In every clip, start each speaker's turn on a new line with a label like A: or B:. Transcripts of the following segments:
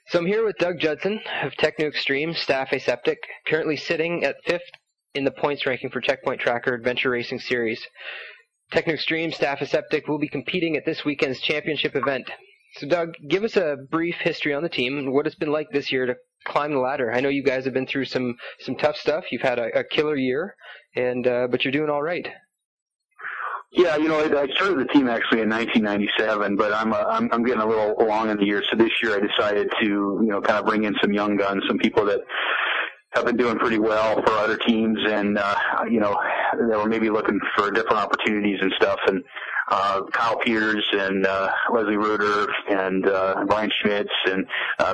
A: So I'm here with Doug Judson of Tecnu Extreme, StaphAseptic, currently sitting at 5th in the points ranking for Checkpoint Tracker Adventure Racing Series. Tecnu Extreme, StaphAseptic will be competing at this weekend's championship event. So Doug, give us a brief history on the team and what it's been like this year to climb the ladder. I know you guys have been through some tough stuff. You've had a killer year, and but you're doing all right.
B: Yeah, I started the team actually in 1997, but I'm getting a little along in the year. So this year I decided to, kind of bring in some young guns, some people that have been doing pretty well for other teams, and they were maybe looking for different opportunities and stuff. And Kyle Peters and Leslie Reuter and Brian Schmitz and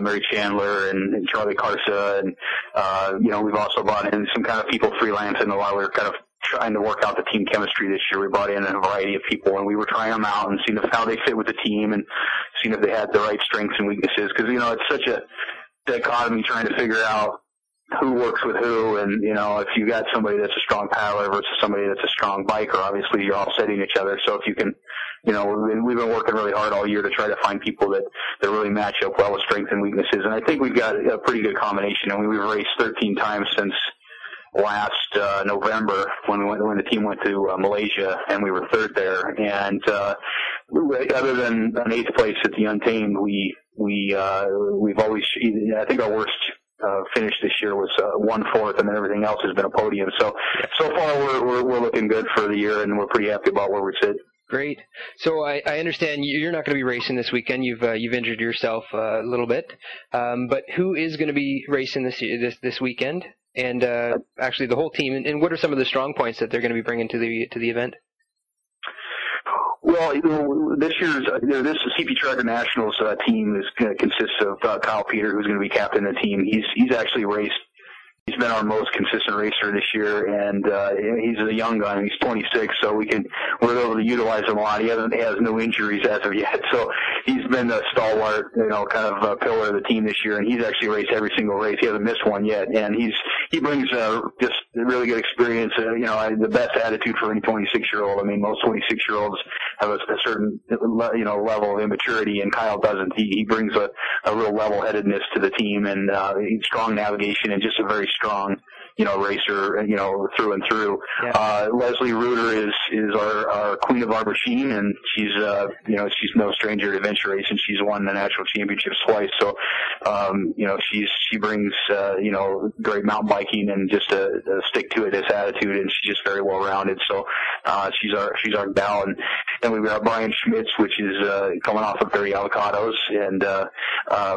B: Mary Chandler and Charlie Carsa, and we've also brought in some kind of people freelancing while we were kind of trying to work out the team chemistry this year. We brought in a variety of people, and we were trying them out and seeing how they fit with the team and seeing if they had the right strengths and weaknesses. Because, it's such a dichotomy trying to figure out who works with who. And, if you got somebody that's a strong paddler versus somebody that's a strong biker, obviously you're all setting each other. So if you can, we've been working really hard all year to try to find people that really match up well with strengths and weaknesses. And I think we've got a pretty good combination. I mean, we've raced 13 times since last November when the team went to Malaysia, and we were third there. And other than an 8th place at the Untamed, we've always, I think our worst finish this year was 1/4, and then everything else has been a podium. So far we're looking good for the year, and we're pretty happy about where we sit.
A: Great. So I understand you're not going to be racing this weekend. You've injured yourself a little bit, but who is going to be racing this weekend? And actually the whole team, and what are some of the strong points that they're going to be bringing to the event?
B: Well, this year's this CP Tracker Nationals team consists of Kyle Peter, who's going to be captain of the team. He's actually raced. He's been our most consistent racer this year, and he's a young gun. He's 26, so we're able to utilize him a lot. He has no injuries as of yet, so he's been a stalwart, kind of a pillar of the team this year. And he's actually raced every single race. He hasn't missed one yet, and he brings just a really good experience. The best attitude for any 26-year-old. I mean, most 26-year-olds have a certain level of immaturity, and Kyle doesn't. He brings a real level-headedness to the team, and strong navigation, and just a very strong, racer, through and through. Yeah. Leslie Reuter is our queen of our machine, and she's no stranger to adventure racing. She's won the national championships twice. So, she brings, great mountain biking and just a stick-to-it-ness attitude, and she's just very well-rounded. So, she's our gal. And then we've got Brian Schmitz, which is, coming off of 30 avocados, and,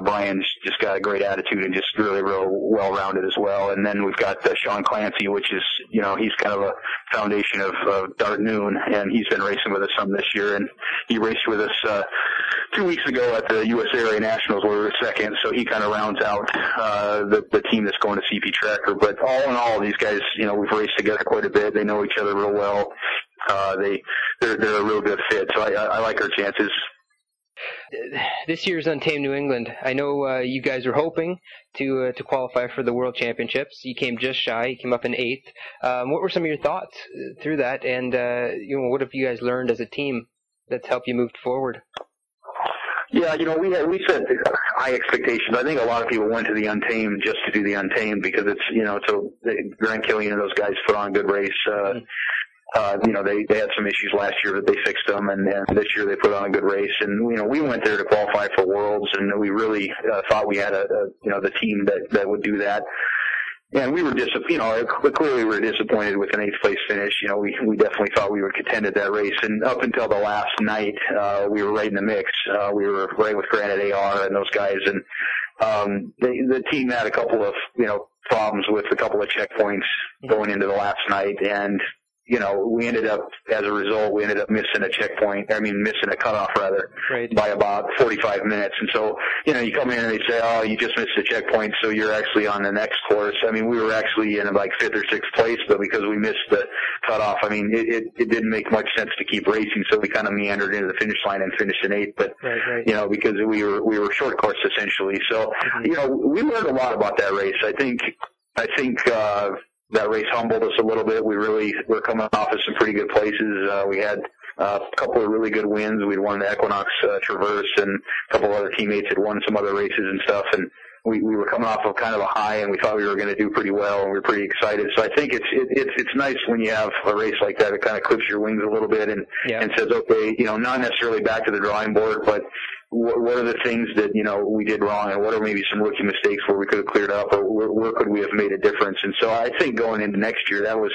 B: Brian's just got a great attitude and just really real well-rounded as well. And then we've got Sean Clancy, which is, he's kind of a foundation of Dart Noon, and he's been racing with us some this year, and he raced with us 2 weeks ago at the U.S. Area Nationals where we were second, so he kind of rounds out the team that's going to CP Tracker. But all in all, these guys, we've raced together quite a bit. They know each other real well. They're a real good fit, so I like our chances.
A: This year's Untamed New England, I know you guys were hoping to qualify for the World Championships. You came just shy. You came up in 8th. What were some of your thoughts through that, and what have you guys learned as a team that's helped you move forward?
B: Yeah, we set high expectations. I think a lot of people went to the Untamed just to do the Untamed because it's Grant Killian and those guys put on a good race. They had some issues last year, but they fixed them, and this year they put on a good race. And we went there to qualify for Worlds, and we really thought we had the team that would do that. And we were clearly we were disappointed with an 8th place finish. We definitely thought we would contend at that race. And up until the last night, we were right in the mix. We were right with Granite AR and those guys. And the team had a couple of problems with a couple of checkpoints going into the last night, and we ended up, as a result, missing a cutoff rather,
A: right,
B: by about 45 minutes. And so, you come in and they say, oh, you just missed a checkpoint, so you're actually on the next course. I mean, we were actually in like 5th or 6th place, but because we missed the cutoff, I mean, it didn't make much sense to keep racing, so we kind of meandered into the finish line and finished in 8th. But,
A: right.
B: Because we were short course essentially. So, we learned a lot about that race. I think, that race humbled us a little bit. We're coming off of some pretty good places. We had a couple of really good wins. We'd won the Equinox Traverse, and a couple of other teammates had won some other races and stuff, and we were coming off of kind of a high, and we thought we were going to do pretty well, and we were pretty excited. So I think it's nice when you have a race like that. It kind of clips your wings a little bit and says, okay, not necessarily back to the drawing board, but what are the things that, we did wrong, and what are maybe some rookie mistakes where we could have cleared up, or where could we have made a difference? And so I think going into next year, it was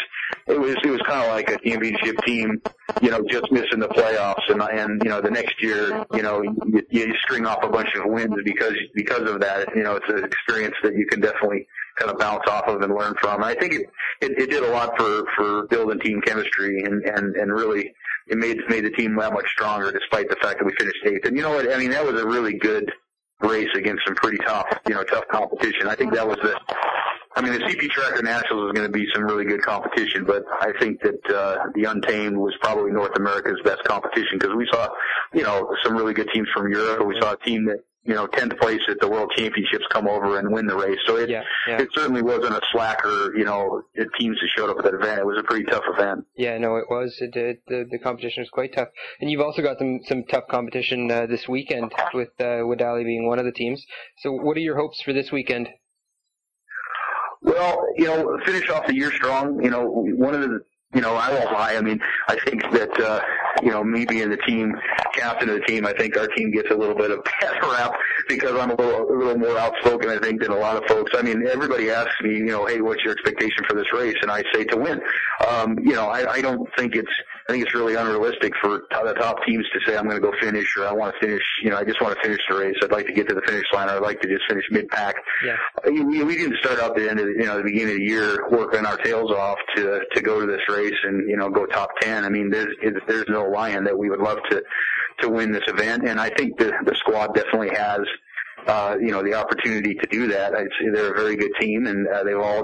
B: kind of like a championship team, just missing the playoffs, and the next year, you string off a bunch of wins because of that. It's an experience that you can definitely kind of bounce off of and learn from. And I think it did a lot for building team chemistry and really it made the team that much stronger, despite the fact that we finished 8th. And you know what? I mean, that was a really good race against some pretty tough competition. I think that was the CP Tracker Nationals is going to be some really good competition, but I think that the Untamed was probably North America's best competition, because we saw, some really good teams from Europe, and we saw a team that 10th place at the World Championships come over and win the race. So it certainly wasn't a slacker, teams that showed up at that event. It was a pretty tough event. Yeah, no, it was. The competition was quite tough. And you've also got some tough competition this weekend, with Wadali being one of the teams. So what are your hopes for this weekend? Well, finish off the year strong. One of the, I won't lie. I mean, I think that, me being the team captain of the team, I think our team gets a little bit of bad rap because I'm a little more outspoken, I think, than a lot of folks. I mean, everybody asks me, hey, what's your expectation for this race? And I say to win. I don't think I think it's really unrealistic for the top teams to say, I'm going to go finish, or I want to finish, I just want to finish the race. I'd like to get to the finish line, or I'd like to just finish mid-pack. Yeah. We didn't start out the end of the beginning of the year working our tails off to go to this race and, go top 10. I mean, there's no lying that we would love to win this event, and I think the squad definitely has the opportunity to do that. They're a very good team, and they're all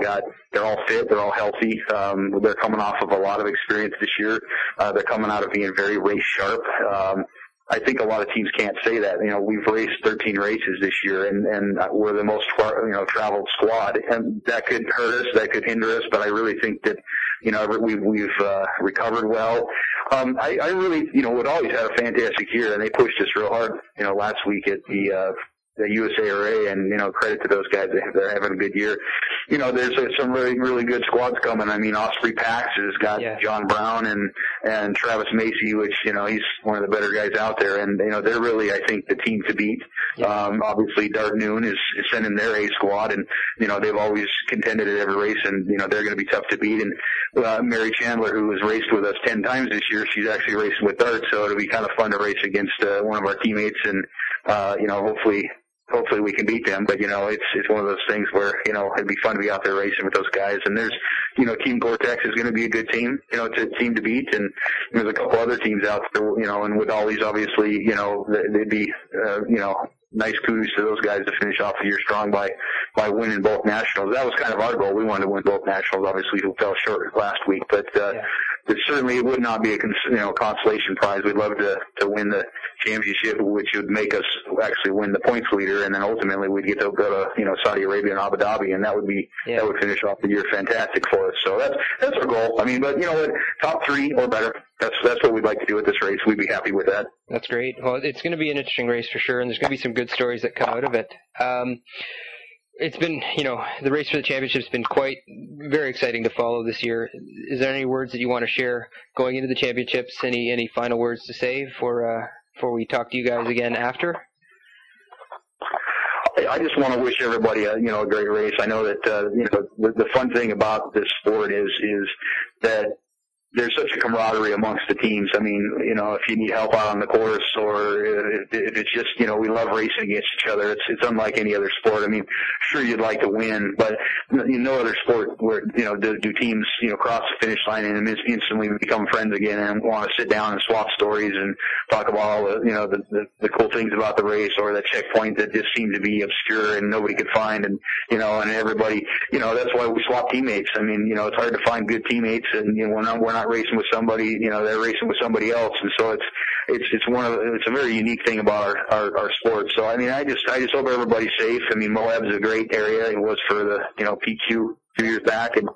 B: fit, they're all healthy. They're coming off of a lot of experience this year. They're coming out of being very race sharp. I think a lot of teams can't say that. We've raced 13 races this year, and we're the most traveled squad, and that could hurt us, that could hinder us. But I really think that we've recovered well. I really would always have a fantastic year, and they pushed us real hard. Last week at the USARA, and credit to those guys. They're having a good year. There's some really, really good squads coming. I mean, Osprey Pax has got John Brown and Travis Macy, which he's one of the better guys out there, and they're really, I think, the team to beat. Obviously Dark Noon is sending their A squad, and they've always contended at every race, and they're going to be tough to beat. And Mary Chandler, who has raced with us 10 times this year, she's actually racing with Dart, so it'll be kind of fun to race against one of our teammates, and hopefully we can beat them. But it's one of those things where it'd be fun to be out there racing with those guys. And there's Team Gore-Tex is going to be a good team. It's a team to beat, and there's a couple other teams out there. And with Ollie's, obviously, they'd be nice kudos to those guys to finish off the year strong by winning both nationals. That was kind of our goal. We wanted to win both nationals. Obviously, we fell short last week, but it would not be a consolation prize. We'd love to win the championship, which would make us actually win the points leader, and then ultimately we'd get to go to Saudi Arabia and Abu Dhabi, and that would finish off the year fantastic for us. So that's our goal. I mean, but what, top 3 or better. That's what we'd like to do at this race. We'd be happy with that. That's great. Well, it's going to be an interesting race for sure, and there's going to be some good stories that come out of it. It's been, the race for the championship's been very exciting to follow this year. Is there any words that you want to share going into the championships? Any final words to say before we talk to you guys again after? I just want to wish everybody a great race. I know that the fun thing about this sport is that there's such a camaraderie amongst the teams. I mean, if you need help out on the course, or if it's just, we love racing against each other. It's unlike any other sport. I mean, sure, you'd like to win, but no other sport where, do teams, cross the finish line and instantly become friends again and want to sit down and swap stories and talk about all the cool things about the race, or that checkpoint that just seemed to be obscure and nobody could find. And, and everybody, that's why we swap teammates. I mean, it's hard to find good teammates, and, we're not racing with somebody, they're racing with somebody else, and so it's a very unique thing about our sport. So I mean, I just hope everybody's safe. I mean, Moab's a great area. It was for the PQ 2 years back, and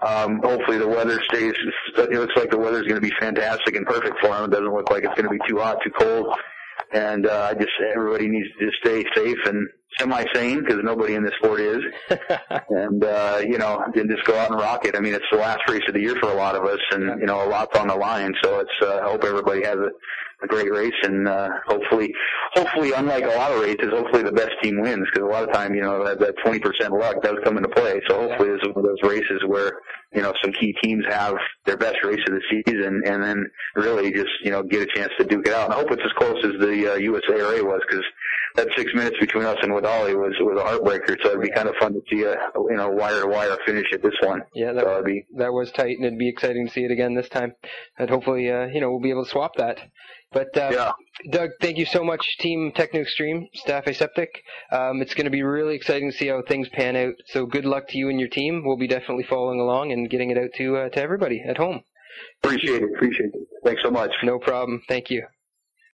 B: Hopefully the weather stays. It looks like the weather's going to be fantastic and perfect for them. It doesn't look like it's going to be too hot, too cold. And everybody needs to just stay safe and semi-sane, because nobody in this sport is. And and just go out and rock it. I mean, it's the last race of the year for a lot of us, and a lot's on the line. So it's I hope everybody has a great race, and hopefully, unlike a lot of races, hopefully the best team wins, because a lot of time, that 20% luck does come into play. So hopefully this is one of those races where some key teams have their best race of the season, and then really just get a chance to duke it out. And I hope it's as close as the USARA was, because that 6 minutes between us and Wadali was a heartbreaker. So it'd be kind of fun to see a wire to wire finish at this one.
A: Yeah, that was tight, and it'd be exciting to see it again this time. And hopefully, we'll be able to swap that. But Doug, thank you so much, Team Tecnu Extreme, StaphAseptic. It's going to be really exciting to see how things pan out. So good luck to you and your team. We'll be definitely following along and getting it out to everybody at home.
B: Appreciate it. Thanks so much.
A: No problem. Thank you.